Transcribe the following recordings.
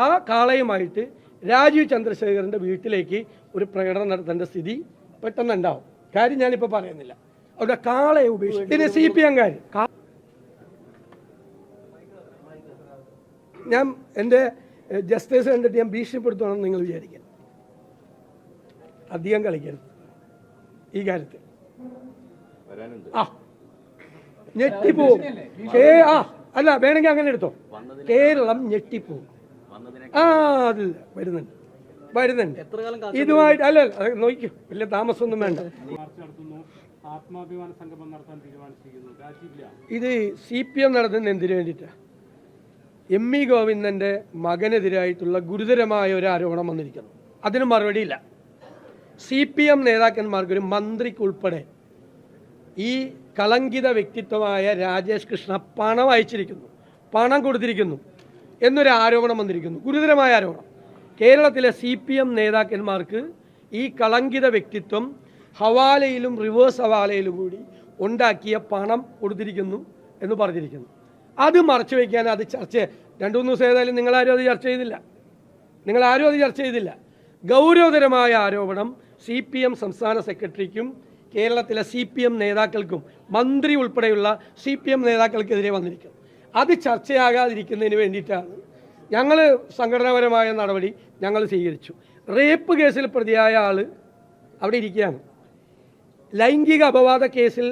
ആ കാളയുമായിട്ട് രാജീവ് ചന്ദ്രശേഖരൻ്റെ വീട്ടിലേക്ക് ഒരു പ്രകടനം നടത്തേണ്ട സ്ഥിതി പെട്ടെന്നുണ്ടാവും. കാര്യം ഞാനിപ്പോൾ പറയുന്നില്ല. അവിടെ കാളയെ ഉപേക്ഷിച്ച് പിന്നെ CPM-കാർ ഞാൻ എൻ്റെ ജസ്റ്റിസ് കണ്ടിട്ട് ഞാൻ ഭീഷണിപ്പെടുത്തണമെന്ന് നിങ്ങൾ വിചാരിക്കുക. അധികം കളിക്കരുത് ഈ കാര്യത്തിൽ. ഞെട്ടിപ്പോവും. അല്ല വേണമെങ്കിൽ അങ്ങനെ എടുത്തോ. കേരളം ഞെട്ടിപ്പോവും. അതില്ല വരുന്നുണ്ട് ഇതുമായിട്ട്. അല്ല നോക്കൂ, വലിയ താമസമൊന്നും വേണ്ട. ഇത് CPM നടത്തുന്ന എന്തിനു വേണ്ടിയിട്ടാണ്? ME ഗോവിന്ദൻ്റെ മകനെതിരായിട്ടുള്ള ഗുരുതരമായ ഒരു ആരോപണം വന്നിരിക്കുന്നു. അതിന് മറുപടിയില്ല. CPM നേതാക്കന്മാർക്കൊരു മന്ത്രിക്കുൾപ്പെടെ ഈ കളങ്കിത വ്യക്തിത്വമായ രാജേഷ് കൃഷ്ണ പണം അയച്ചിരിക്കുന്നു, പണം കൊടുത്തിരിക്കുന്നു എന്നൊരു ആരോപണം വന്നിരിക്കുന്നു. ഗുരുതരമായ ആരോപണം. കേരളത്തിലെ CPM നേതാക്കന്മാർക്ക് ഈ കളങ്കിത വ്യക്തിത്വം ഹവാലയിലും റിവേഴ്സ് ഹവാലയിലും കൂടി ഉണ്ടാക്കിയ പണം കൊടുത്തിരിക്കുന്നു എന്ന് പറഞ്ഞിരിക്കുന്നു. അത് മറച്ചു വയ്ക്കാൻ അത് ചർച്ച 2-3 ദിവസം ഏതായാലും നിങ്ങളാരും അത് ചർച്ച ചെയ്തില്ല. ഗൗരവതരമായ ആരോപണം CPM സംസ്ഥാന സെക്രട്ടറിക്കും കേരളത്തിലെ CPM നേതാക്കൾക്കും മന്ത്രി ഉൾപ്പെടെയുള്ള CPM നേതാക്കൾക്കെതിരെ വന്നിരിക്കുന്നു. അത് ചർച്ചയാകാതിരിക്കുന്നതിന് വേണ്ടിയിട്ടാണ് ഞങ്ങൾ സംഘടനാപരമായ നടപടി ഞങ്ങൾ സ്വീകരിച്ചു. റേപ്പ് കേസിൽ പ്രതിയായ ആൾ അവിടെ ഇരിക്കുകയാണ്. ലൈംഗിക അപവാദ കേസിൽ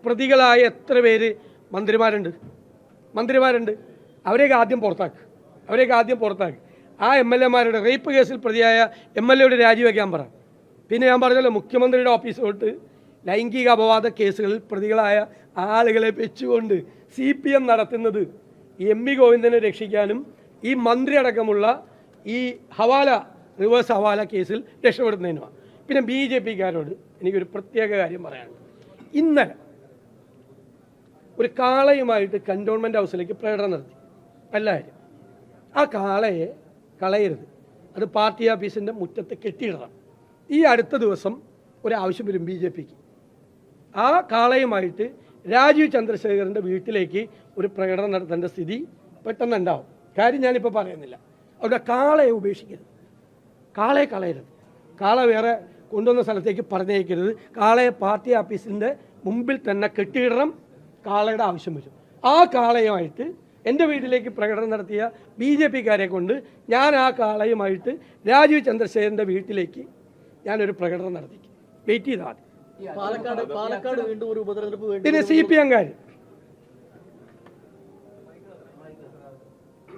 പ്രതികളായ എത്ര പേര് മന്ത്രിമാരുണ്ട്? അവരെയൊക്കെ ആദ്യം പുറത്താക്ക്. ആ MLA-മാരുടെ റേപ്പ് കേസിൽ പ്രതിയായ MLA-യോട് രാജിവെക്കാൻ പറ. പിന്നെ ഞാൻ പറഞ്ഞല്ലോ, മുഖ്യമന്ത്രിയുടെ ഓഫീസിലോട്ട് ലൈംഗിക അപവാദ കേസുകളിൽ പ്രതികളായ ആളുകളെ വെച്ചുകൊണ്ട് CPM നടത്തുന്നത് ME ഗോവിന്ദനെ രക്ഷിക്കാനും ഈ മന്ത്രി അടക്കമുള്ള ഈ റിവേഴ്സ് ഹവാല കേസിൽ രക്ഷപ്പെടുന്നതിനുമാണ്. പിന്നെ BJP-കാരോട് എനിക്കൊരു പ്രത്യേക കാര്യം പറയാനുണ്ട്. ഇന്നലെ ഒരു കാളയുമായിട്ട് കൻ്റോൺമെൻറ്റ് ഹൗസിലേക്ക് പ്രകടനം നടത്തി. നല്ല കാര്യം. ആ കാളയെ കളയരുത്, അത് പാർട്ടി ഓഫീസിൻ്റെ മുറ്റത്ത് കെട്ടിയിടണം. ഈ അടുത്ത ദിവസം ഒരാവശ്യം വരും BJP-ക്ക്. ആ കാളയുമായിട്ട് രാജീവ് ചന്ദ്രശേഖരൻ്റെ വീട്ടിലേക്ക് ഒരു പ്രകടനം നടത്തേണ്ട സ്ഥിതി പെട്ടെന്നുണ്ടാവും. കാര്യം ഞാനിപ്പോൾ പറയുന്നില്ല. അവിടെ കാളയെ ഉപേക്ഷിക്കരുത്, കാളയെ കളയരുത്, കാള വേറെ കൊണ്ടുവന്ന സ്ഥലത്തേക്ക് പറഞ്ഞേക്കരുത്. കാളയെ പാർട്ടി ഓഫീസിൻ്റെ മുമ്പിൽ തന്നെ കെട്ടിയിടണം. കാളയുടെ ആവശ്യം വരും. ആ കാളയുമായിട്ട് എൻ്റെ വീട്ടിലേക്ക് പ്രകടനം നടത്തിയ BJP-കാരെ കൊണ്ട് ഞാൻ ആ കാളയുമായിട്ട് രാജീവ് ചന്ദ്രശേഖരൻ്റെ വീട്ടിലേക്ക് ഞാനൊരു പ്രകടനം നടത്തിക്കും. വെയിറ്റ് ചെയ്താൽ പിന്നെ CPM-കാർ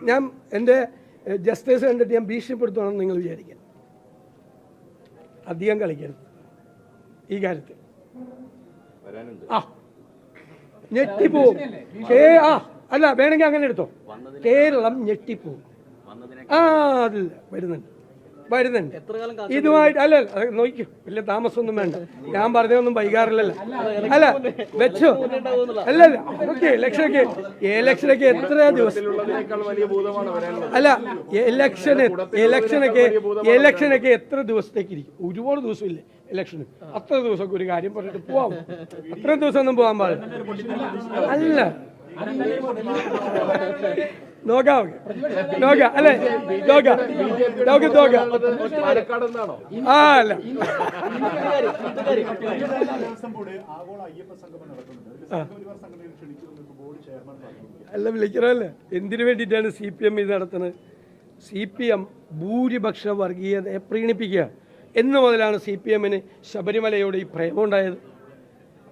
ഞാൻ എൻ്റെ ജസ്റ്റിസ് കണ്ടിട്ട് ഞാൻ ഭീഷണിപ്പെടുത്തണമെന്ന് നിങ്ങൾ വിചാരിക്കുക. അധികം കളിക്കരുത് ഈ കാര്യത്തിൽ. ഞെട്ടിപ്പോവും. അല്ല വേണമെങ്കിൽ അങ്ങനെ എടുത്തോ. കേരളം ഞെട്ടിപ്പോവും. അതില്ല വരുന്നുണ്ട് ഇതുമായിട്ട്. അല്ല നോക്കൂ, വലിയ താമസമൊന്നും വേണ്ട. ഞാൻ പറഞ്ഞതൊന്നും വൈകാറില്ലല്ലോ. അല്ല വെച്ചോ. അല്ലല്ല ഓക്കെ. ഇലക്ഷനൊക്കെ എത്ര ദിവസം? അല്ല ഇലക്ഷനൊക്കെ എത്ര ദിവസത്തേക്ക് ഇരിക്കും? ഒരുപാട് ദിവസമില്ലേ ഇലക്ഷന്? അത്ര ദിവസമൊക്കെ ഒരു കാര്യം പറഞ്ഞിട്ട് പോവാം. അത്ര ദിവസമൊന്നും പോകാൻ പാടില്ല. അല്ല നോക്കാം അല്ലേ, നോക്കാം. അല്ല വിളിക്കണമല്ലേ? എന്തിനു വേണ്ടിയിട്ടാണ് CPM ഇത് നടത്തുന്നത്? CPM ഭൂരിപക്ഷ വർഗീയതയെ പ്രീണിപ്പിക്കുക എന്ന് മുതലാണ് CPM-ന് ശബരിമലയോട് ഈ പ്രേമമുണ്ടായത്.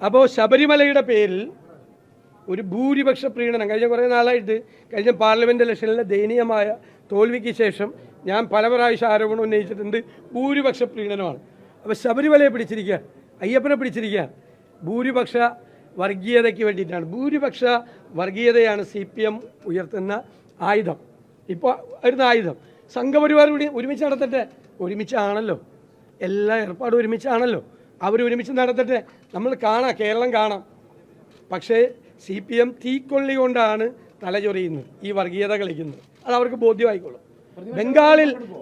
അപ്പോൾ ശബരിമലയുടെ പേരിൽ ഒരു ഭൂരിപക്ഷ പ്രീണനം കഴിഞ്ഞ കുറേ നാളായിട്ട്, കഴിഞ്ഞ പാർലമെൻറ്റ് ഇലക്ഷനിലെ ദയനീയമായ തോൽവിക്ക് ശേഷം ഞാൻ പല പ്രാവശ്യം ആരോപണം ഉന്നയിച്ചിട്ടുണ്ട്. ഭൂരിപക്ഷ പ്രീണനമാണ്. അപ്പോൾ ശബരിമലയെ പിടിച്ചിരിക്കുക, അയ്യപ്പനെ പിടിച്ചിരിക്കുക ഭൂരിപക്ഷ വർഗീയതയ്ക്ക് വേണ്ടിയിട്ടാണ്. ഭൂരിപക്ഷ വർഗീയതയാണ് CPM ഉയർത്തുന്ന ആയുധം. ഇപ്പോൾ വരുന്ന ആയുധം. സംഘപരിവാർ ഒരുമിച്ച് നടത്തട്ടെ. ഒരുമിച്ചാണല്ലോ, എല്ലാ ഏർപ്പാടും ഒരുമിച്ചാണല്ലോ. ഒരുമിച്ച് നടത്തട്ടെ. നമ്മൾ കാണാം, കേരളം കാണാം. പക്ഷേ CPM തീക്കൊള്ളി കൊണ്ടാണ് തലചൊറിയുന്നത്, ഈ വർഗീയത കളിക്കുന്നത്. അത് അവർക്ക് ബോധ്യമായിക്കോളും.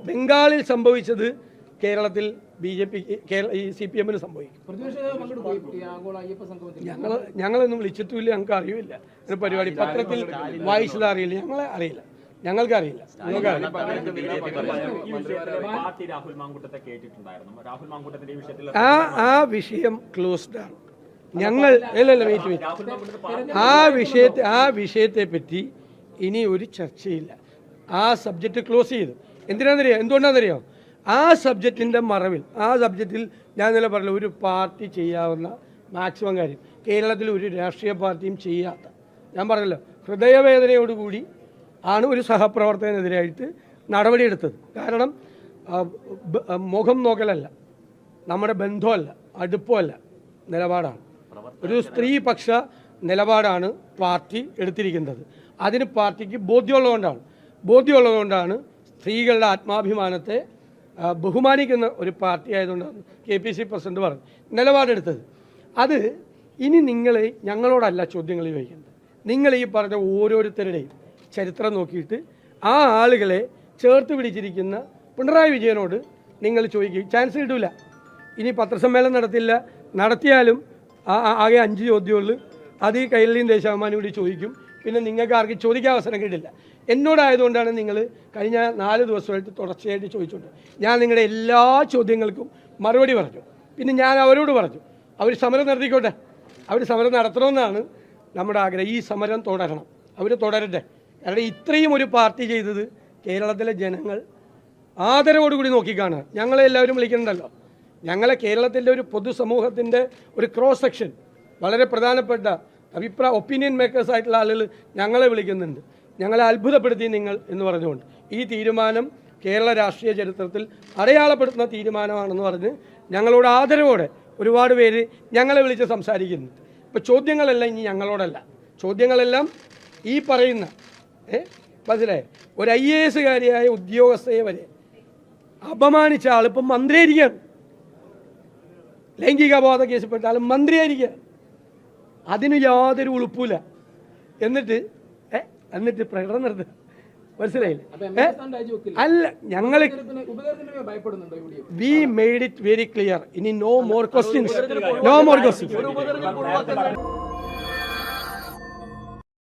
ബംഗാളിൽ സംഭവിച്ചത് കേരളത്തിൽ ഈ CPM-ന് സംഭവിക്കും. ഞങ്ങളൊന്നും വിളിച്ചിട്ടുമില്ല, ഞങ്ങൾക്ക് അറിയില്ല. പരിപാടി പത്രത്തിൽ വായിച്ചത് അറിയില്ല, ഞങ്ങളെ അറിയില്ല. ഞങ്ങൾക്കറിയില്ല. ആ വിഷയം ക്ലോസ്ഡ് ആണ്. ഞങ്ങൾ ആ വിഷയത്തെ പറ്റി ഇനി ഒരു ചർച്ചയില്ല. ആ സബ്ജക്റ്റ് ക്ലോസ് ചെയ്തു. എന്തുകൊണ്ടാണെന്നറിയോ? ആ സബ്ജക്റ്റിൻ്റെ മറവിൽ, ആ സബ്ജക്റ്റിൽ ഞാൻ ഇന്നലെ പറഞ്ഞ ഒരു പാർട്ടി ചെയ്യാവുന്ന മാക്സിമം കാര്യം കേരളത്തിൽ ഒരു രാഷ്ട്രീയ പാർട്ടിയും ചെയ്യാത്ത, ഞാൻ പറഞ്ഞല്ലോ, ഹൃദയവേദനയോടുകൂടി ആണ് ഒരു സഹപ്രവർത്തകനെതിരായിട്ട് നടപടിയെടുത്തത്. കാരണം മുഖം നോക്കലല്ല, നമ്മുടെ ബന്ധമല്ല, അടുപ്പമല്ല, നിലപാടാണ്. ഒരു സ്ത്രീപക്ഷ നിലപാടാണ് പാർട്ടി എടുത്തിരിക്കുന്നത്. അതിന് പാർട്ടിക്ക് ബോധ്യമുള്ളതുകൊണ്ടാണ് സ്ത്രീകളുടെ ആത്മാഭിമാനത്തെ ബഹുമാനിക്കുന്ന ഒരു പാർട്ടി ആയതുകൊണ്ടാണ് KPC പ്രസിഡന്റ് പറഞ്ഞു നിലപാടെടുത്തത്. അത് ഇനി ഞങ്ങളോടല്ല ചോദ്യങ്ങൾ ചോദിക്കുന്നത്. നിങ്ങൾ ഈ പറഞ്ഞ ഓരോരുത്തരുടെയും ചരിത്രം നോക്കിയിട്ട് ആ ആളുകളെ ചേർത്ത് പിടിച്ചിരിക്കുന്ന പിണറായി വിജയനോട് നിങ്ങൾ ചോദിക്കുക. ചാൻസ് കിട്ടില്ല. ഇനി പത്രസമ്മേളനം നടത്തിയാലും ആകെ 5 ചോദ്യമുള്ളൂ. അത് ഈ കൈരളിയും ദേശാഭിമാനിയും കൂടി ചോദിക്കും. പിന്നെ നിങ്ങൾക്ക് ആർക്കും ചോദിക്കാൻ അവസരം കിട്ടില്ല. എന്നോടായതുകൊണ്ടാണ് നിങ്ങൾ കഴിഞ്ഞ 4 ദിവസമായിട്ട് തുടർച്ചയായിട്ട് ചോദിച്ചുകൊണ്ട് ഞാൻ നിങ്ങളുടെ എല്ലാ ചോദ്യങ്ങൾക്കും മറുപടി പറഞ്ഞു. പിന്നെ ഞാൻ അവരോട് പറഞ്ഞു അവർ സമരം നടത്തിക്കോട്ടെ, അവർ സമരം നടത്തണമെന്നാണ് നമ്മുടെ ആഗ്രഹം. ഈ സമരം തുടരണം, അവർ തുടരട്ടെ. കാരണം ഇത്രയും ഒരു പാർട്ടി ചെയ്തത് കേരളത്തിലെ ജനങ്ങൾ ആദരവോടുകൂടി നോക്കിക്കാണുക. ഞങ്ങളെ എല്ലാവരും വിളിക്കുന്നുണ്ടല്ലോ. ഞങ്ങളെ കേരളത്തിൻ്റെ ഒരു പൊതുസമൂഹത്തിൻ്റെ ഒരു ക്രോസ് സെക്ഷൻ, വളരെ പ്രധാനപ്പെട്ട ഒപ്പീനിയൻ മേക്കേഴ്സ് ആയിട്ടുള്ള ആളുകൾ ഞങ്ങളെ വിളിക്കുന്നുണ്ട്. ഞങ്ങളെ അത്ഭുതപ്പെടുത്തി നിങ്ങൾ എന്ന് പറഞ്ഞുകൊണ്ട് ഈ തീരുമാനം കേരള രാഷ്ട്രീയ ചരിത്രത്തിൽ അടയാളപ്പെടുത്തുന്ന തീരുമാനമാണെന്ന് പറഞ്ഞ് ഞങ്ങളോട് ആദരവോടെ ഒരുപാട് പേര് ഞങ്ങളെ വിളിച്ച് സംസാരിക്കുന്നുണ്ട്. ഇപ്പോൾ ചോദ്യങ്ങളെല്ലാം ഇനി ഞങ്ങളോടല്ല, ചോദ്യങ്ങളെല്ലാം ഈ പറയുന്ന മനസ്സിലായേ ഒരു IAS കാരിയായ ഉദ്യോഗസ്ഥയെ വരെ അപമാനിച്ച ആളിപ്പം മന്ത്രിയായിരിക്കുകയാണ്. ലൈംഗിക അപവാദ കേസിൽപ്പെട്ട ആൾ മന്ത്രിയായിരിക്കുക. അതിന് യാതൊരു ഉളുപ്പില്ല. എന്നിട്ട് പ്രകടനം നടത്തുക. മനസ്സിലായില്ലേ? അല്ല, ഞങ്ങൾ V made it very clear. ഇനി നോ മോർ ക്വസ്റ്റ്യൻസ്.